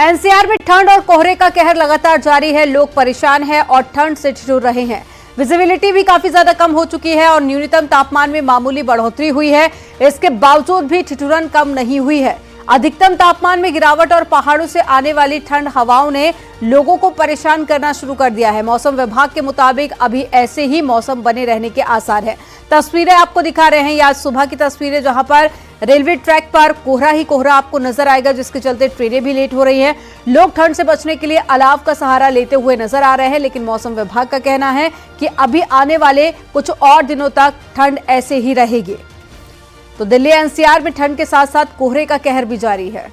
NCR में ठंड और कोहरे का कहर लगातार जारी है। लोग परेशान हैं और ठंड से ठिठुर रहे हैं। विजिबिलिटी भी काफी ज्यादा कम हो चुकी है और न्यूनतम तापमान में मामूली बढ़ोतरी हुई है। इसके बावजूद भी ठिठुरन कम नहीं हुई है। अधिकतम तापमान में गिरावट और पहाड़ों से आने वाली ठंड हवाओं ने लोगों को परेशान करना शुरू कर दिया है। मौसम विभाग के मुताबिक अभी ऐसे ही मौसम बने रहने के आसार हैं। तस्वीरें आपको दिखा रहे हैं, ये आज सुबह की तस्वीरें जहां पर रेलवे ट्रैक पर कोहरा ही कोहरा आपको नजर आएगा, जिसके चलते ट्रेनें भी लेट हो रही हैं। लोग ठंड से बचने के लिए अलाव का सहारा लेते हुए नजर आ रहे हैं, लेकिन मौसम विभाग का कहना है कि अभी आने वाले कुछ और दिनों तक ठंड ऐसे ही रहेगी। तो दिल्ली एनसीआर में ठंड के साथ साथ कोहरे का कहर भी जारी है।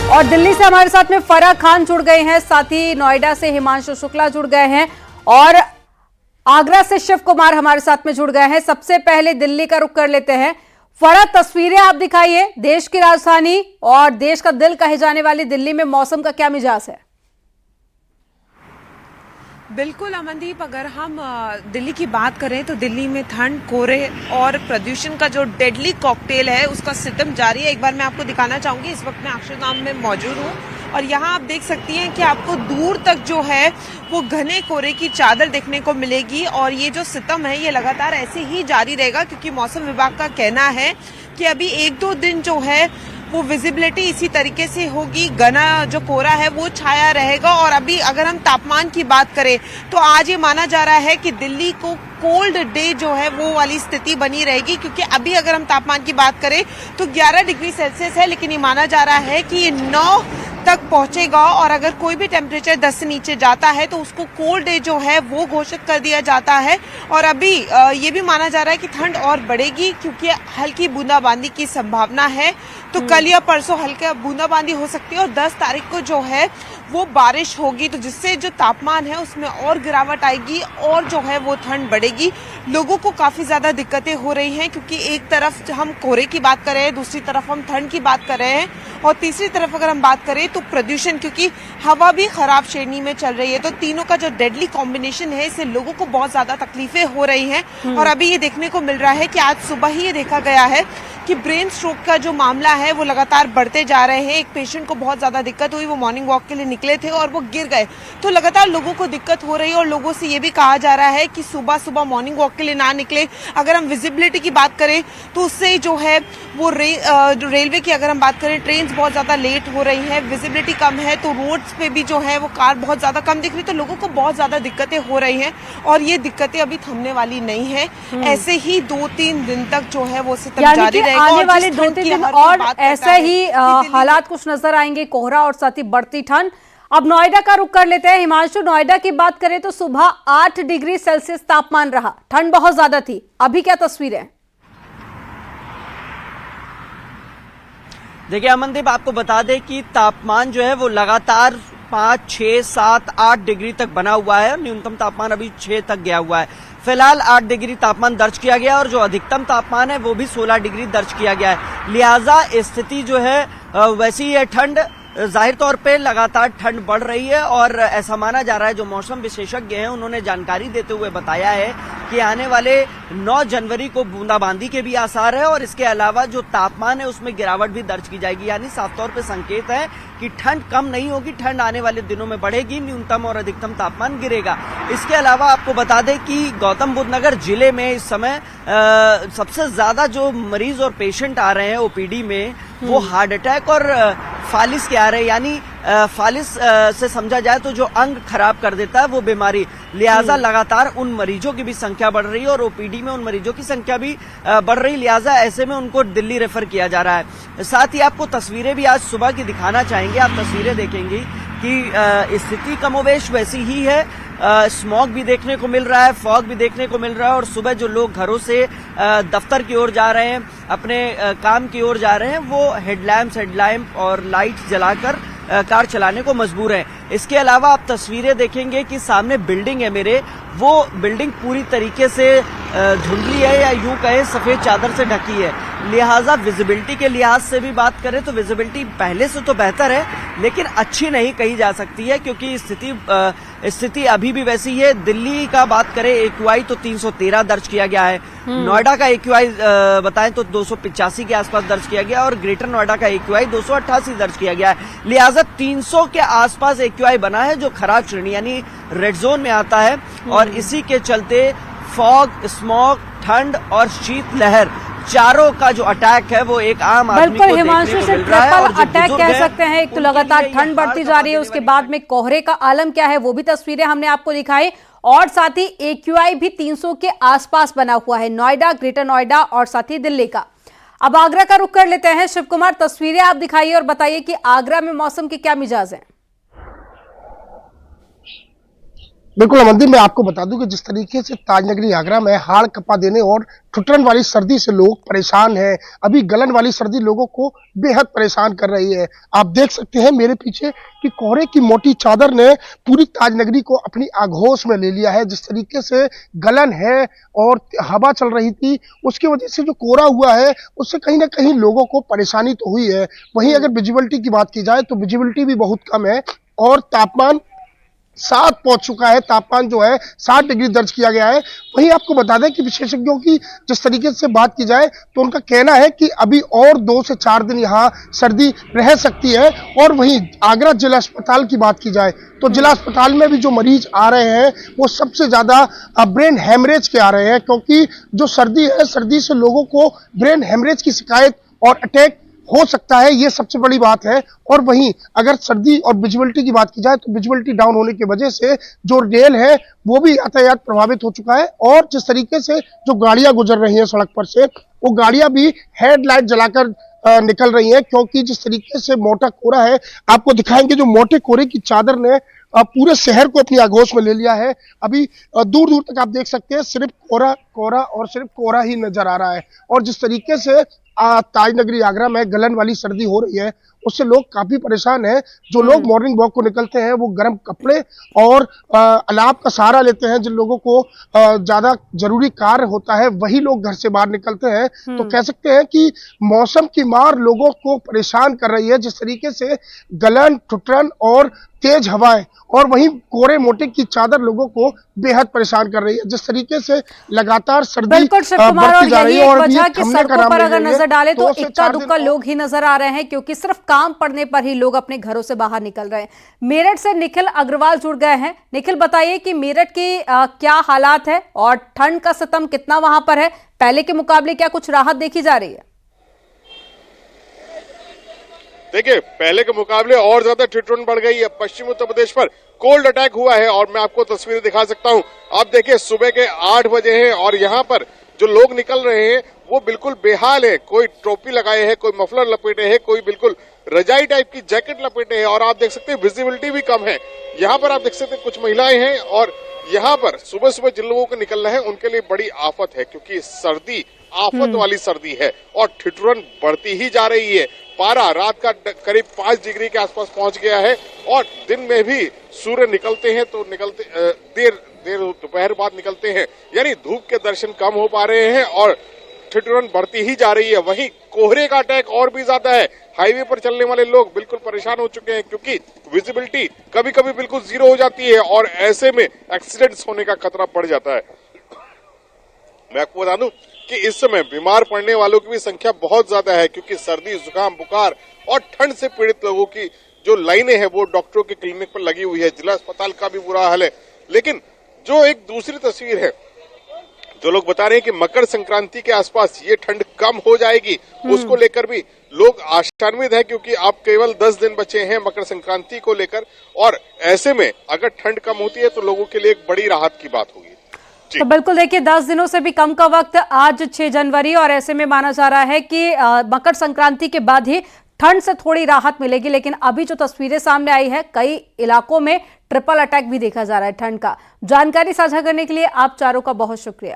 और दिल्ली से हमारे साथ में फराह खान जुड़ गए हैं, साथ ही नोएडा से हिमांशु शुक्ला जुड़ गए हैं और आगरा से शिव कुमार हमारे साथ में जुड़ गए हैं। सबसे पहले दिल्ली का रुख कर लेते हैं। फराह, तस्वीरें आप दिखाइए। देश की राजधानी और देश का दिल कहे जाने वाली दिल्ली में मौसम का क्या मिजाज है? बिल्कुल अमनदीप, अगर हम दिल्ली की बात करें तो दिल्ली में ठंड, कोहरे और प्रदूषण का जो डेडली कॉकटेल है उसका सितम जारी है। एक बार मैं आपको दिखाना चाहूंगी। इस वक्त मैं अक्षरधाम में मौजूद हूँ और यहाँ आप देख सकती हैं कि आपको दूर तक जो है वो घने कोहरे की चादर देखने को मिलेगी और ये जो सितम है ये लगातार ऐसे ही जारी रहेगा, क्योंकि मौसम विभाग का कहना है कि अभी 1-2 दिन जो है वो विजिबिलिटी इसी तरीके से होगी। घना जो कोहरा है वो छाया रहेगा। और अभी अगर हम तापमान की बात करें तो आज ये माना जा रहा है कि दिल्ली को कोल्ड डे जो है वो वाली स्थिति बनी रहेगी, क्योंकि अभी अगर हम तापमान की बात करें तो 11 डिग्री सेल्सियस है, लेकिन ये माना जा रहा है कि ये 9 तक पहुंचेगा और अगर कोई भी टेम्परेचर 10 से नीचे जाता है तो उसको कोल्ड डे जो है वो घोषित कर दिया जाता है। और अभी ये भी माना जा रहा है कि ठंड और बढ़ेगी, क्योंकि हल्की बूंदाबांदी की संभावना है। तो कल या परसों हल्की बूंदाबांदी हो सकती है और 10 तारीख को जो है वो बारिश होगी, तो जिससे जो तापमान है उसमें और गिरावट आएगी और जो है वो ठंड बढ़ेगी। लोगों को काफी ज्यादा दिक्कतें हो रही हैं, क्योंकि एक तरफ हम कोहरे की बात कर रहे हैं, दूसरी तरफ हम ठंड की बात कर रहे हैं और तीसरी तरफ अगर हम बात करें तो प्रदूषण, क्योंकि हवा भी खराब श्रेणी में चल रही है। तो तीनों का जो डेडली कॉम्बिनेशन है इससे लोगों को बहुत ज्यादा तकलीफें हो रही हैं। और अभी ये देखने को मिल रहा है कि आज सुबह ही ये देखा गया है कि ब्रेन स्ट्रोक का जो मामला है वो लगातार बढ़ते जा रहे हैं। एक पेशेंट को बहुत ज्यादा दिक्कत हुई, वो मॉर्निंग वॉक के लिए निकले थे और वो गिर गए। तो लगातार लोगों को दिक्कत हो रही है और लोगों से ये भी कहा जा रहा है कि सुबह सुबह मॉर्निंग वॉक के लिए ना निकले। अगर हम विजिबिलिटी की बात करें तो उससे जो है वो रेलवे की अगर हम बात करें, ट्रेन बहुत ज्यादा लेट हो रही है, विजिबिलिटी कम है, तो रोड्स पे भी जो है वो कार बहुत ज्यादा कम दिख रही, तो लोगों को बहुत ज्यादा दिक्कतें हो रही हैं और ये दिक्कतें अभी थमने वाली नहीं है। ऐसे ही 2-3 दिन तक जो है वो सितम जारी रहेगा। आने वाले 2-3 दिन और ऐसे ही हालात कुछ नजर आएंगे, कोहरा और साथ ही बढ़ती ठंड। अब नोएडा का रुख कर लेते हैं। हिमांशु, नोएडा की बात करें तो सुबह 8 डिग्री सेल्सियस तापमान रहा, ठंड बहुत ज्यादा थी। अभी क्या तस्वीर है? देखिए अमनदीप, आपको बता दें कि तापमान जो है वो लगातार 5, 6, 7, 8 डिग्री तक बना हुआ है। न्यूनतम तापमान अभी 6 तक गया हुआ है। फिलहाल 8 डिग्री तापमान दर्ज किया गया और जो अधिकतम तापमान है वो भी 16 डिग्री दर्ज किया गया है। लिहाजा स्थिति जो है वैसी है। ठंड जाहिर तौर पे लगातार ठंड बढ़ रही है और ऐसा माना जा रहा है, जो मौसम विशेषज्ञ हैं उन्होंने जानकारी देते हुए बताया है कि आने वाले 9 जनवरी को बूंदाबांदी के भी आसार है और इसके अलावा जो तापमान है उसमें गिरावट भी दर्ज की जाएगी। यानी साफ तौर पे संकेत है कि ठंड कम नहीं होगी, ठंड आने वाले दिनों में बढ़ेगी, न्यूनतम और अधिकतम तापमान गिरेगा। इसके अलावा आपको बता दें कि गौतम बुद्ध नगर जिले में इस समय सबसे ज्यादा जो मरीज और पेशेंट आ रहे हैं ओपीडी में वो हार्ट अटैक और फालिस के आ रहे हैं। यानी फालिस से समझा जाए तो जो अंग खराब कर देता है वो बीमारी। लिहाजा लगातार उन मरीजों की भी संख्या बढ़ रही है और ओपीडी में उन मरीजों की संख्या भी बढ़ रही है। लिहाजा ऐसे में उनको दिल्ली रेफर किया जा रहा है। साथ ही आपको तस्वीरें भी आज सुबह की दिखाना चाहेंगे। आप तस्वीरें देखेंगी कि स्थिति कमोवेश वैसी ही है। स्मॉग भी देखने को मिल रहा है, फॉग भी देखने को मिल रहा है और सुबह जो लोग घरों से दफ्तर की ओर जा रहे हैं, अपने काम की ओर जा रहे हैं, वो हेडलैम्प और लाइट जलाकर कार चलाने को मजबूर है। इसके अलावा आप तस्वीरें देखेंगे कि सामने बिल्डिंग है मेरे, वो बिल्डिंग पूरी तरीके से धुंधली है या यूं कहें सफेद चादर से ढकी है। लिहाजा विजिबिलिटी के लिहाज से भी बात करें तो विजिबिलिटी पहले से तो बेहतर है, लेकिन अच्छी नहीं कही जा सकती है, क्योंकि स्थिति स्थिति अभी भी वैसी है। दिल्ली का बात करें AQI तो 313 दर्ज किया गया है। नोएडा का AQI बताएं तो 285 के आसपास दर्ज किया गया और ग्रेटर नोएडा का AQI 288 दर्ज किया गया है। लिहाजा 300 के आसपास AQI बना है, जो खराब श्रेणी यानी रेड जोन में आता है। और इसी के चलते फॉग, स्मॉग, ठंड और शीतलहर, चारों का जो अटैक है वो एक आम आदमी को बिल्कुल हिमांशु से ट्रिपल अटैक कह सकते हैं। एक तो लगातार ठंड बढ़ती जा रही है, उसके बाद में कोहरे का आलम क्या है वो भी तस्वीरें हमने आपको दिखाई, और साथ ही AQI भी 300 के आसपास बना हुआ है नोएडा, ग्रेटर नोएडा और साथ ही दिल्ली का। अब आगरा का रुख कर लेते हैं। शिव कुमार, तस्वीरें आप दिखाइए और बताइए कि आगरा में मौसम के क्या मिजाज हैं। बिल्कुल अमनदीप, मैं आपको बता दूं कि जिस तरीके से ताजनगरी आगरा में हाड़ कपा देने और ठुठरन वाली सर्दी से लोग परेशान हैं, अभी गलन वाली सर्दी लोगों को बेहद परेशान कर रही है। आप देख सकते हैं मेरे पीछे कि कोहरे की मोटी चादर ने पूरी ताजनगरी को अपनी आगोश में ले लिया है। जिस तरीके से गलन है और हवा चल रही थी, उसकी वजह से जो कोहरा हुआ है उससे कहीं ना कहीं लोगों को परेशानी तो हुई है। वहीं अगर विजिबिलिटी की बात की जाए तो विजिबिलिटी भी बहुत कम है और तापमान 7 पहुंच चुका है। तापमान जो है 7 डिग्री दर्ज किया गया है। वहीं आपको बता दें कि विशेषज्ञों की जिस तरीके से बात की जाए तो उनका कहना है कि अभी और 2 से 4 दिन यहाँ सर्दी रह सकती है। और वहीं आगरा जिला अस्पताल की बात की जाए तो जिला अस्पताल में भी जो मरीज आ रहे हैं वो सबसे ज्यादा ब्रेन हेमरेज के आ रहे हैं, क्योंकि जो सर्दी है, सर्दी से लोगों को ब्रेन हेमरेज की शिकायत और अटैक हो सकता है, ये सबसे बड़ी बात है। और वहीं अगर सर्दी और विजिबिलिटी की बात की जाए तो विजिबिलिटी डाउन होने की वजह से जो रेल है वो भी यातायात प्रभावित हो चुका है। और जिस तरीके से जो गाड़ियां गुजर रही हैं सड़क पर से, वो गाड़ियां भी हेडलाइट जलाकर निकल रही हैं, क्योंकि जिस तरीके से मोटा कोहरा है, आपको दिखाएंगे जो मोटे कोहरे की चादर ने पूरे शहर को अपनी आगोश में ले लिया है। अभी दूर दूर तक आप देख सकते हैं सिर्फ कोहरा कोहरा और सिर्फ कोहरा ही नजर आ रहा है। और जिस तरीके से ताजनगरी आगरा में गलन वाली सर्दी हो रही है, उससे लोग काफी परेशान हैं। जो लोग मॉर्निंग वॉक को निकलते हैं वो गर्म कपड़े और अलाव का सहारा लेते हैं। जिन लोगों को ज्यादा जरूरी कार्य होता है वही लोग घर से बाहर निकलते हैं। तो कह सकते हैं कि मौसम की मार लोगों को परेशान कर रही है। जिस तरीके से गलन, ठुठरन और तेज हवाएं और वहीं कोहरे मोटे की चादर लोगों को बेहद परेशान कर रही है। जिस तरीके से लगातार सर्दी बढ़ती जा रही है और सड़कों पर अगर नजर डाले तो इक्का दुक्का लोग ही नजर आ रहे हैं, क्योंकि सिर्फ काम पड़ने पर ही लोग अपने घरों से बाहर निकल रहे हैं। मेरठ से निखिल अग्रवाल जुड़ गए हैं। निखिल, बताइए कि मेरठ की क्या हालात है और ठंड का सितम कितना वहां पर है, पहले के मुकाबले क्या कुछ राहत देखी जा रही है? देखिए, पहले के मुकाबले और ज्यादा ठिठुरन बढ़ गई है। पश्चिम उत्तर प्रदेश पर कोल्ड अटैक हुआ है और मैं आपको तस्वीरें दिखा सकता हूं। आप देखिए, सुबह के 8 बजे हैं और यहाँ पर जो लोग निकल रहे हैं वो बिल्कुल बेहाल है। कोई टोपी लगाए है, कोई मफलर लपेटे है, कोई बिल्कुल रजाई टाइप की जैकेट लपेटे है। और आप देख सकते हैं विजिबिलिटी भी कम है। यहाँ पर आप देख सकते हैं कुछ महिलाएं हैं और यहाँ पर सुबह सुबह जिन लोगों को निकलना है उनके लिए बड़ी आफत है, क्योंकि सर्दी आफत वाली सर्दी है और ठिठुरन बढ़ती ही जा रही है। पारा रात का करीब 5 डिग्री के आसपास पहुंच गया है और दिन में भी सूर्य निकलते हैं तो निकलते देर दोपहर बाद निकलते हैं, यानी धूप के दर्शन कम हो पा रहे हैं और ठिठुरन बढ़ती ही जा रही है। वहीं कोहरे का अटैक और भी ज्यादा है। हाईवे पर चलने वाले लोग बिल्कुल परेशान हो चुके हैं, क्योंकि विजिबिलिटी कभी कभी बिल्कुल 0 हो जाती है और ऐसे में एक्सीडेंट्स होने का खतरा बढ़ जाता है। मैं आपको बता दूं कि इस समय बीमार पड़ने वालों की भी संख्या बहुत ज्यादा है, क्योंकि सर्दी, जुकाम, बुखार और ठंड से पीड़ित लोगों की जो लाइनें हैं वो डॉक्टरों के क्लिनिक पर लगी हुई है। जिला अस्पताल का भी बुरा हाल है। लेकिन जो एक दूसरी तस्वीर है, जो लोग बता रहे हैं कि मकर संक्रांति के आसपास ये ठंड कम हो जाएगी, उसको लेकर भी लोग आशान्वित है, क्योंकि अब केवल 10 दिन बचे हैं मकर संक्रांति को लेकर। और ऐसे में अगर ठंड कम होती है तो लोगों के लिए एक बड़ी राहत की बात होगी। तो बिल्कुल देखिए, 10 दिनों से भी कम का वक्त, आज 6 जनवरी, और ऐसे में माना जा रहा है कि मकर संक्रांति के बाद ही ठंड से थोड़ी राहत मिलेगी। लेकिन अभी जो तस्वीरें सामने आई है, कई इलाकों में ट्रिपल अटैक भी देखा जा रहा है ठंड का। जानकारी साझा करने के लिए आप चारों का बहुत शुक्रिया।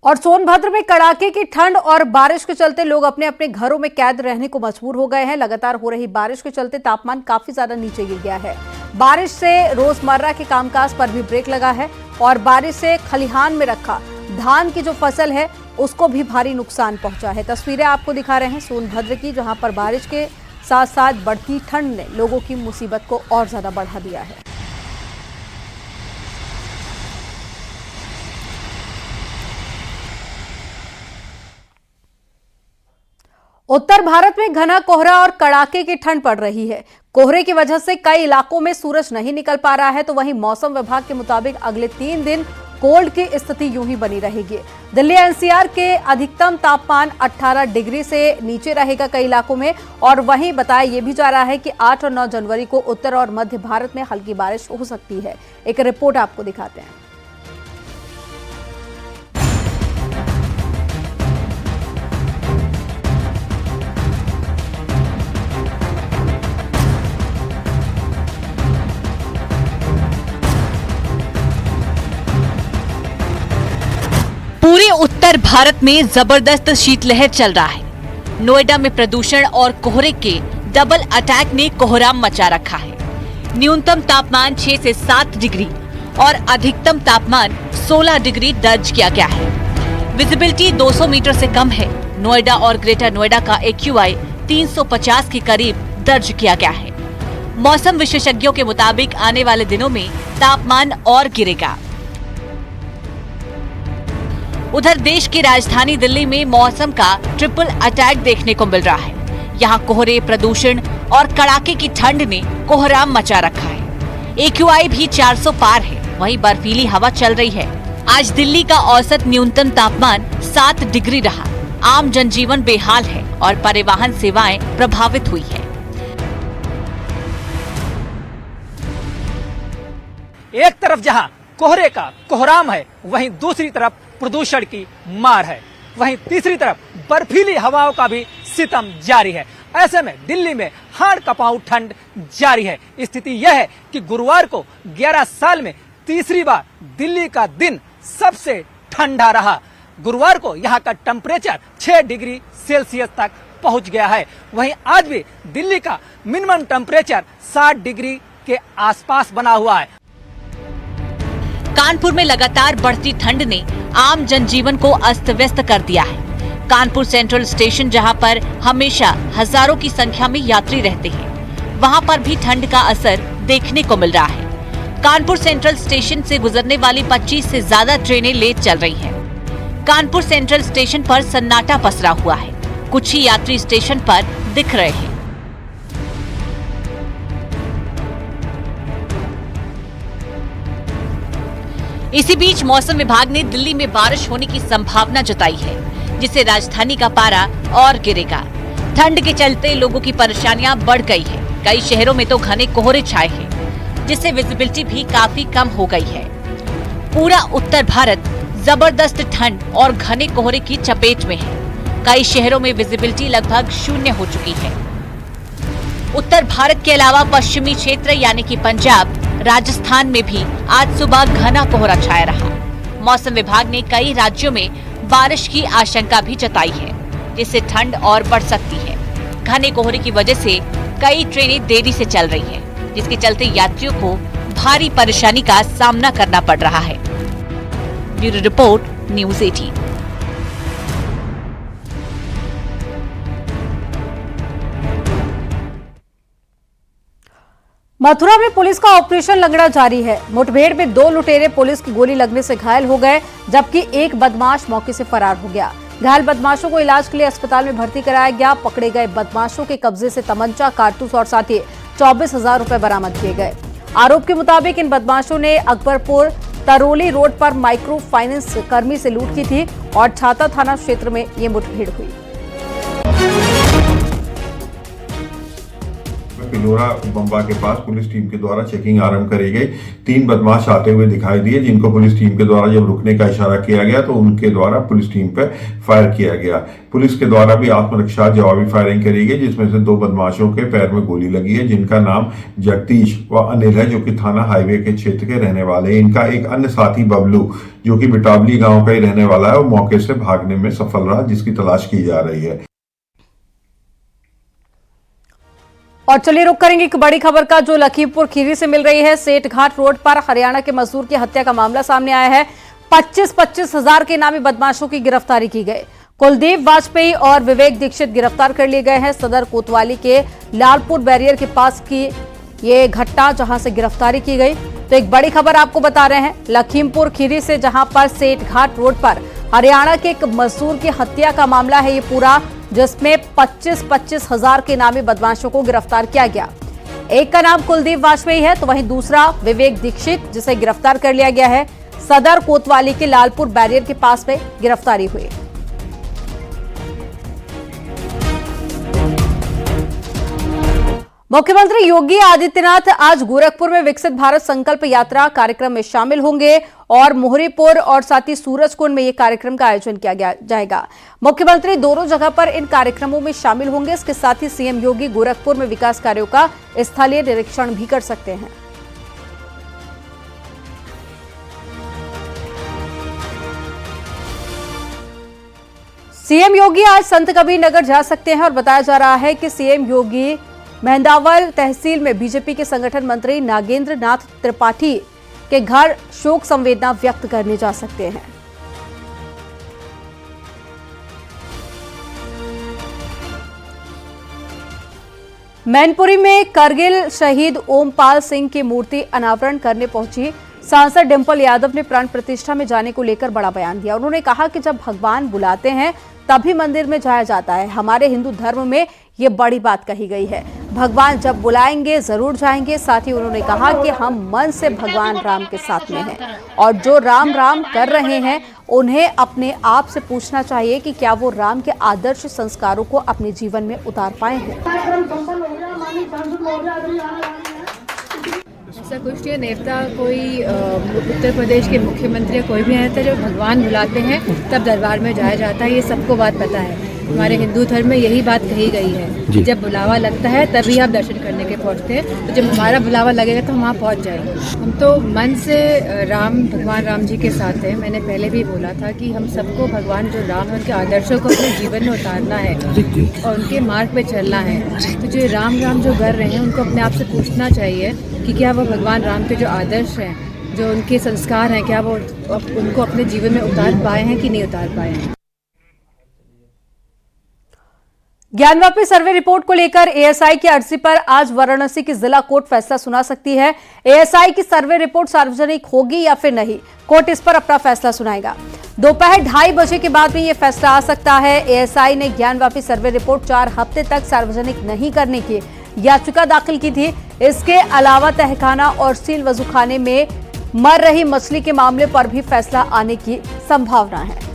और सोनभद्र में कड़ाके की ठंड और बारिश के चलते लोग अपने अपने घरों में कैद रहने को मजबूर हो गए हैं। लगातार हो रही बारिश के चलते तापमान काफी ज्यादा नीचे गिर गया है। बारिश से रोजमर्रा के कामकाज पर भी ब्रेक लगा है और बारिश से खलिहान में रखा धान की जो फसल है उसको भी भारी नुकसान पहुंचा है। तस्वीरें आपको दिखा रहे हैं सोनभद्र की, जहां पर बारिश के साथ साथ बढ़ती ठंड ने लोगों की मुसीबत को और ज्यादा बढ़ा दिया है। उत्तर भारत में घना कोहरा और कड़ाके की ठंड पड़ रही है। कोहरे की वजह से कई इलाकों में सूरज नहीं निकल पा रहा है, तो वहीं मौसम विभाग के मुताबिक अगले 3 दिन कोल्ड की स्थिति यूं ही बनी रहेगी। दिल्ली एनसीआर के अधिकतम तापमान 18 डिग्री से नीचे रहेगा कई इलाकों में, और वहीं बताया यह भी जा रहा है कि 8 और 9 जनवरी को उत्तर और मध्य भारत में हल्की बारिश हो सकती है। एक रिपोर्ट आपको दिखाते हैं। पूरे उत्तर भारत में जबरदस्त शीतलहर चल रहा है। नोएडा में प्रदूषण और कोहरे के डबल अटैक ने कोहराम मचा रखा है। न्यूनतम तापमान 6 से 7 डिग्री और अधिकतम तापमान 16 डिग्री दर्ज किया गया है। विजिबिलिटी 200 मीटर से कम है। नोएडा और ग्रेटर नोएडा का AQI 350 के करीब दर्ज किया गया है। मौसम विशेषज्ञों के मुताबिक आने वाले दिनों में तापमान और गिरेगा। उधर देश की राजधानी दिल्ली में मौसम का ट्रिपल अटैक देखने को मिल रहा है। यहाँ कोहरे, प्रदूषण और कड़ाके की ठंड ने कोहराम मचा रखा है। AQI भी 400 पार है। वहीं बर्फीली हवा चल रही है। आज दिल्ली का औसत न्यूनतम तापमान 7 डिग्री रहा। आम जनजीवन बेहाल है और परिवहन सेवाएं प्रभावित हुई है। एक तरफ जहां कोहरे का कोहराम है, वहीं दूसरी तरफ प्रदूषण की मार है। वहीं तीसरी तरफ बर्फीली हवाओं का भी सितम जारी है। ऐसे में दिल्ली में हाड़ कपाऊ ठंड जारी है। स्थिति यह है कि गुरुवार को 11 साल में तीसरी बार दिल्ली का दिन सबसे ठंडा रहा। गुरुवार को यहाँ का टेम्परेचर 6 डिग्री सेल्सियस तक पहुँच गया है। वहीं आज भी दिल्ली का मिनिमम टेम्परेचर 60 डिग्री के आसपास बना हुआ है। कानपुर में लगातार बढ़ती ठंड ने आम जनजीवन को अस्त व्यस्त कर दिया है। कानपुर सेंट्रल स्टेशन, जहां पर हमेशा हजारों की संख्या में यात्री रहते हैं, वहां पर भी ठंड का असर देखने को मिल रहा है। कानपुर सेंट्रल स्टेशन से गुजरने वाली 25 से ज्यादा ट्रेनें लेट चल रही हैं। कानपुर सेंट्रल स्टेशन पर सन्नाटा पसरा हुआ है। कुछ ही यात्री स्टेशन पर दिख रहे हैं। इसी बीच मौसम विभाग ने दिल्ली में बारिश होने की संभावना जताई है, जिससे राजधानी का पारा और गिरेगा। ठंड के चलते लोगों की परेशानियां बढ़ गई है। कई शहरों में तो घने कोहरे छाए हैं, जिससे विजिबिलिटी भी काफी कम हो गई है। पूरा उत्तर भारत जबरदस्त ठंड और घने कोहरे की चपेट में है। कई शहरों में विजिबिलिटी लगभग 0 हो चुकी है। उत्तर भारत के अलावा पश्चिमी क्षेत्र यानी कि पंजाब, राजस्थान में भी आज सुबह घना कोहरा छाया रहा। मौसम विभाग ने कई राज्यों में बारिश की आशंका भी जताई है, जिससे ठंड और बढ़ सकती है। घने कोहरे की वजह से कई ट्रेनें देरी से चल रही हैं, जिसके चलते यात्रियों को भारी परेशानी का सामना करना पड़ रहा है। Bureau report, news 18। मथुरा में पुलिस का ऑपरेशन लंगड़ा जारी है। मुठभेड़ में 2 लुटेरे पुलिस की गोली लगने से घायल हो गए, जबकि एक बदमाश मौके से फरार हो गया। घायल बदमाशों को इलाज के लिए अस्पताल में भर्ती कराया गया। पकड़े गए बदमाशों के कब्जे से तमंचा, कारतूस और साथ ही 24,000 रुपए बरामद किए गए। आरोप के मुताबिक इन बदमाशों ने अकबरपुर तरोली रोड पर माइक्रो फाइनेंस कर्मी से लूट की थी और छाता थाना क्षेत्र में ये मुठभेड़ हुई। पिलोरा बम्बा के पास पुलिस टीम के द्वारा चेकिंग आरंभ करी गई। 3 बदमाश आते हुए दिखाई दिए, जिनको पुलिस टीम के द्वारा जब रुकने का इशारा किया गया तो उनके द्वारा पुलिस टीम पर फायर किया गया। पुलिस के द्वारा भी आत्मरक्षा जवाबी फायरिंग करी गई, जिसमें से 2 बदमाशों के पैर में गोली लगी है, जिनका नाम जगदीश व अनिल है, जो कि थाना हाईवे के क्षेत्र के रहने वाले हैं। इनका एक अन्य साथी बबलू, जो कि बिटावली गाँव का ही रहने वाला है, वो मौके से भागने में सफल रहा, जिसकी तलाश की जा रही है। और चलिए रुक करेंगे एक बड़ी खबर का, जो लखीमपुर खीरी से मिल रही है। सेठ घाट रोड पर हरियाणा के मजदूर की हत्या का मामला सामने आया है। 25,000 के इनामी बदमाशों की गिरफ्तारी की गई। कुलदीप वाजपेयी और विवेक दीक्षित गिरफ्तार कर लिए गए हैं। सदर कोतवाली के लालपुर बैरियर के पास की ये घटना जहां से गिरफ्तारी की गई। तो एक बड़ी खबर आपको बता रहे हैं लखीमपुर खीरी से, जहां पर सेठ घाट रोड पर हरियाणा के एक मजदूर की हत्या का मामला है ये पूरा, जिसमें 25-25 हजार के नामी बदमाशों को गिरफ्तार किया गया। एक का नाम कुलदीप वाजपेयी है तो वहीं दूसरा विवेक दीक्षित, जिसे गिरफ्तार कर लिया गया है। सदर कोतवाली के लालपुर बैरियर के पास में गिरफ्तारी हुई। मुख्यमंत्री योगी आदित्यनाथ आज गोरखपुर में विकसित भारत संकल्प यात्रा कार्यक्रम में शामिल होंगे और मोहरीपुर और साथ ही सूरजकुंड में यह कार्यक्रम का आयोजन किया जाएगा। मुख्यमंत्री दोनों जगह पर इन कार्यक्रमों में शामिल होंगे। इसके साथ ही सीएम योगी गोरखपुर में विकास कार्यों का स्थलीय निरीक्षण भी कर सकते हैं। सीएम योगी आज संत कबीर नगर जा सकते हैं और बताया जा रहा है कि सीएम योगी मेहंदावल तहसील में बीजेपी के संगठन मंत्री नागेंद्र नाथ त्रिपाठी के घर शोक संवेदना व्यक्त करने जा सकते हैं। मैनपुरी में करगिल शहीद ओमपाल सिंह की मूर्ति अनावरण करने पहुंची सांसद डिंपल यादव ने प्राण प्रतिष्ठा में जाने को लेकर बड़ा बयान दिया। उन्होंने कहा कि जब भगवान बुलाते हैं तभी मंदिर में जाया जाता है। हमारे हिंदू धर्म में ये बड़ी बात कही गई है, भगवान जब बुलाएंगे जरूर जाएंगे। साथ ही उन्होंने कहा कि हम मन से भगवान राम के साथ में हैं और जो राम राम कर रहे हैं उन्हें अपने आप से पूछना चाहिए कि क्या वो राम के आदर्श संस्कारों को अपने जीवन में उतार पाए हैं। ऐसा कुछ नहीं, नेता कोई उत्तर प्रदेश के मुख्यमंत्री कोई भी आता है, जब भगवान बुलाते हैं तब दरबार में जाया जाता है। ये सबको बात पता है। हमारे हिंदू धर्म में यही बात कही गई है, जब बुलावा लगता है तभी आप दर्शन करने के पहुंचते हैं। तो जब हमारा बुलावा लगेगा तो हम वहाँ पहुँच जाएंगे। हम तो मन से भगवान राम जी के साथ हैं। मैंने पहले भी बोला था कि हम सबको भगवान जो राम है उनके आदर्शों को अपने जीवन में उतारना है और उनके मार्ग पे चलना है। तो जो राम जो कर रहे हैं उनको अपने आप से पूछना चाहिए कि क्या वो भगवान राम के जो आदर्श हैं, जो उनके संस्कार हैं, क्या वो उनको अपने जीवन में उतार पाए हैं कि नहीं उतार पाए हैं। ज्ञानवापी सर्वे रिपोर्ट को लेकर एएसआई की अर्जी पर आज वाराणसी की जिला कोर्ट फैसला सुना सकती है। एएसआई की सर्वे रिपोर्ट सार्वजनिक होगी या फिर नहीं, कोर्ट इस पर अपना फैसला सुनाएगा। दोपहर 2:30 बजे के बाद में यह फैसला आ सकता है। एएसआई ने ज्ञानवापी सर्वे रिपोर्ट 4 हफ्ते तक सार्वजनिक नहीं करने की याचिका दाखिल की थी। इसके अलावा तहखाना और सील वजूखाने में मर रही मछली के मामले पर भी फैसला आने की संभावना है।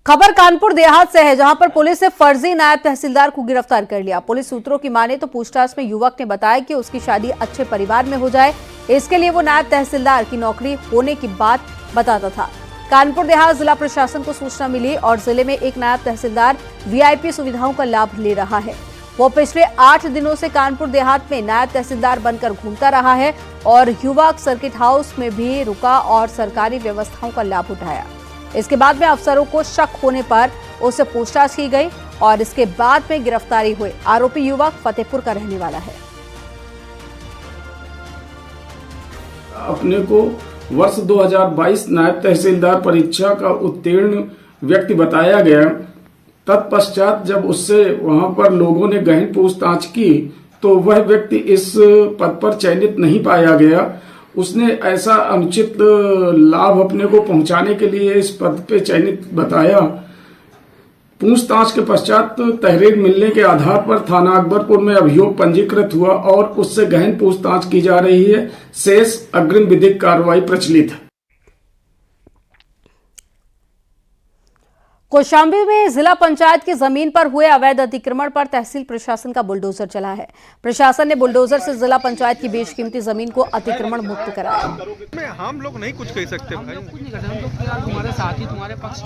खबर कानपुर देहात से है, जहां पर पुलिस ने फर्जी नायब तहसीलदार को गिरफ्तार कर लिया। पुलिस सूत्रों की माने तो पूछताछ में युवक ने बताया कि उसकी शादी अच्छे परिवार में हो जाए, इसके लिए वो नायब तहसीलदार की नौकरी होने की बात बताता था। कानपुर देहात जिला प्रशासन को सूचना मिली और जिले में एक नायब तहसीलदार वीआईपी सुविधाओं का लाभ ले रहा है। वो पिछले 8 दिनों से कानपुर देहात में नायब तहसीलदार बनकर घूमता रहा है और युवक सर्किट हाउस में भी रुका और सरकारी व्यवस्थाओं का लाभ उठाया। इसके बाद में अफसरों को शक होने पर उससे पूछताछ की गई और इसके बाद में गिरफ्तारी हुई। आरोपी युवक फतेहपुर का रहने वाला है। अपने को वर्ष 2022 नायब तहसीलदार परीक्षा का उत्तीर्ण व्यक्ति बताया गया। तत्पश्चात जब उससे वहां पर लोगों ने गहन पूछताछ की तो वह व्यक्ति इस पद पर चयनित नहीं पाया गया। उसने ऐसा अनुचित लाभ अपने को पहुंचाने के लिए इस पद पे चयनित बताया। पूछताछ के पश्चात तहरीर मिलने के आधार पर थाना अकबरपुर में अभियोग पंजीकृत हुआ और उससे गहन पूछताछ की जा रही है। शेष अग्रिम विधिक कार्रवाई प्रचलित है। कौशाम्बी में जिला पंचायत की जमीन पर हुए अवैध अतिक्रमण पर तहसील प्रशासन का बुलडोजर चला है। प्रशासन ने बुलडोजर से जिला पंचायत की बेशकीमती जमीन को अतिक्रमण मुक्त कराया। हम लोग नहीं कुछ कह सकते भाई, हम लोग कुछ नहीं कर सकते, हम लोग तुम्हारे साथ ही तुम्हारे पक्ष